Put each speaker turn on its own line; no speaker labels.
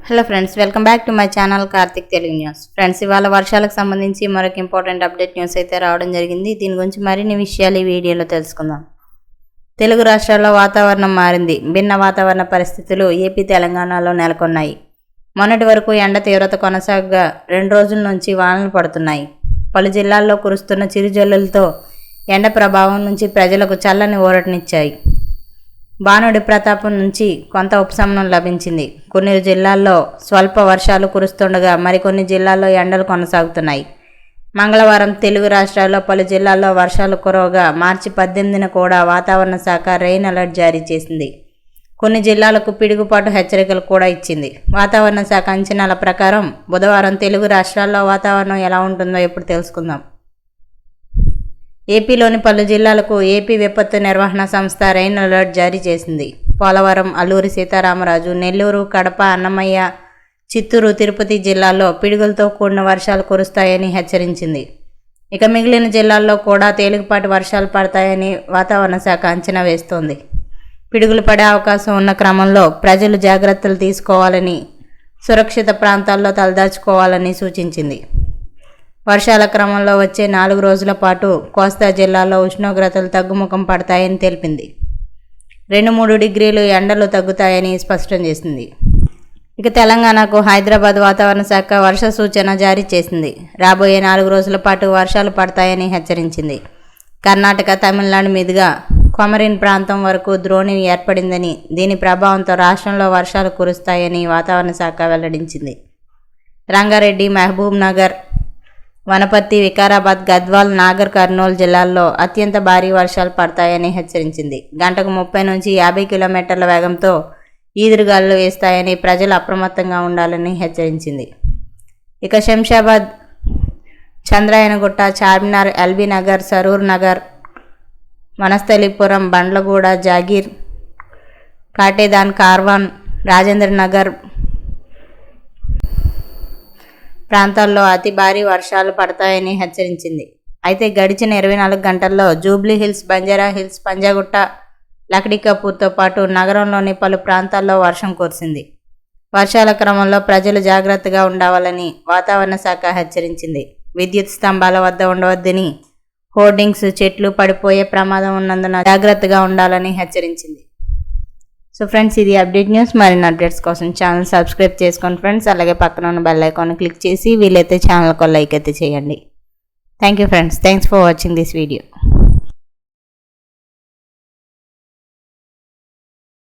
Hello friends, welcome back to my channel Karthik Telugu news. Friends, ఇవాళ వర్షాలకు సంబంధించి మరొక ఇంపార్టెంట్ అప్డేట్ న్యూస్ అయితే రావడం జరిగింది. దీని గురించి మరిన్ని విషయాలు ఈ వీడియోలో తెలుసుకుందాం. తెలుగు రాష్ట్రాల్లో వాతావరణం మారింది. భిన్న వాతావరణ పరిస్థితులు ఏపీ, తెలంగాణలో నెలకొన్నాయి. మొన్నటి వరకు ఎండ తీవ్రత కొనసాగగా 2 రోజుల నుంచి వానలు పడుతున్నాయి. పలు జిల్లాల్లో కురుస్తున్న చిరుజల్లులతో ఎండ ప్రభావం నుంచి ప్రజలకు చల్లని ఊరటనిచ్చాయి. బాణుడి ప్రతాపం నుంచి కొంత ఉపశమనం లభించింది. కొన్ని జిల్లాల్లో స్వల్ప వర్షాలు కురుస్తుండగా మరికొన్ని జిల్లాల్లో ఎండలు కొనసాగుతున్నాయి. మంగళవారం తెలుగు రాష్ట్రాల్లో పలు జిల్లాల్లో వర్షాలు కురవగా మార్చి 18న కూడా వాతావరణ శాఖ రెయిన్ అలర్ట్ జారీ చేసింది. కొన్ని జిల్లాలకు పిడుగుపాటు హెచ్చరికలు కూడా ఇచ్చింది. వాతావరణ శాఖ అంచనాల ప్రకారం బుధవారం తెలుగు రాష్ట్రాల్లో వాతావరణం ఎలా ఉంటుందో ఇప్పుడు తెలుసుకుందాం. ఏపీలోని పలు జిల్లాలకు ఏపీ విపత్తు నిర్వహణ సంస్థ రెయిన్ అలర్ట్ జారీ చేసింది. పోలవరం, అల్లూరి సీతారామరాజు, నెల్లూరు, కడప, అన్నమయ్య, చిత్తూరు, తిరుపతి జిల్లాల్లో పిడుగులతో కూడిన వర్షాలు కురుస్తాయని హెచ్చరించింది. ఇక మిగిలిన జిల్లాల్లో కూడా తేలికపాటి వర్షాలు పడతాయని వాతావరణ శాఖ అంచనా వేస్తోంది. పిడుగులు పడే అవకాశం ఉన్న క్రమంలో ప్రజలు జాగ్రత్తలు తీసుకోవాలని, సురక్షిత ప్రాంతాల్లో తలదాచుకోవాలని సూచించింది. వర్షాల క్రమంలో వచ్చే 4 రోజుల పాటు కోస్తా జిల్లాలో ఉష్ణోగ్రతలు తగ్గుముఖం పడతాయని తెలిపింది. 2-3 డిగ్రీలు ఎండలు తగ్గుతాయని స్పష్టం చేసింది. ఇక తెలంగాణకు హైదరాబాద్ వాతావరణ శాఖ వర్ష సూచన జారీ చేసింది. రాబోయే 4 రోజుల పాటు వర్షాలు పడతాయని హెచ్చరించింది. కర్ణాటక, తమిళనాడు మీదుగా కొమరిన్ ప్రాంతం వరకు ద్రోణి ఏర్పడిందని, దీని ప్రభావంతో రాష్ట్రంలో వర్షాలు కురుస్తాయని వాతావరణ శాఖ వెల్లడించింది. రంగారెడ్డి, మహబూబ్ నగర్, వనపర్తి, వికారాబాద్, గద్వాల్, నాగర్ కర్నూలు జిల్లాల్లో అత్యంత భారీ వర్షాలు పడతాయని హెచ్చరించింది. గంటకు 30 నుంచి 50 కిలోమీటర్ల వేగంతో ఈదురుగాలులు వేస్తాయని ప్రజలు అప్రమత్తంగా ఉండాలని హెచ్చరించింది. ఇక శంషాబాద్, చంద్రాయనగుట్ట, చార్మినార్, ఎల్బీ నగర్, సరూర్ నగర్, వనస్థలిపురం, బండ్లగూడ, జాగీర్, కాటేదాన్, కార్వాన్, రాజేంద్ర నగర్ ప్రాంతాల్లో అతి భారీ వర్షాలు పడతాయని హెచ్చరించింది. అయితే గడిచిన 24 గంటల్లో జూబ్లీ హిల్స్, బంజారా హిల్స్, పంజాగుట్ట, లక్డీకాపూర్తో పాటు నగరంలోని పలు ప్రాంతాల్లో వర్షం కురిసింది. వర్షాల క్రమంలో ప్రజలు జాగ్రత్తగా ఉండాలని వాతావరణ శాఖ హెచ్చరించింది. విద్యుత్ స్తంభాల వద్ద ఉండవద్దని, హోర్డింగ్స్, చెట్లు పడిపోయే ప్రమాదం ఉన్నందున జాగ్రత్తగా ఉండాలని హెచ్చరించింది. సో ఫ్రెండ్స్, ఇది అప్డేట్ న్యూస్. మరిన్ని అప్డేట్స్ కోసం ఛానల్ సబ్స్క్రైబ్ చేసుకోండి ఫ్రెండ్స్. అలాగే పక్కన ఉన్న బెల్ ఐకాన్ క్లిక్ చేసి వీలైతే ఛానల్కి లైక్ అయితే చేయండి. Thank you friends. Thanks for watching this video.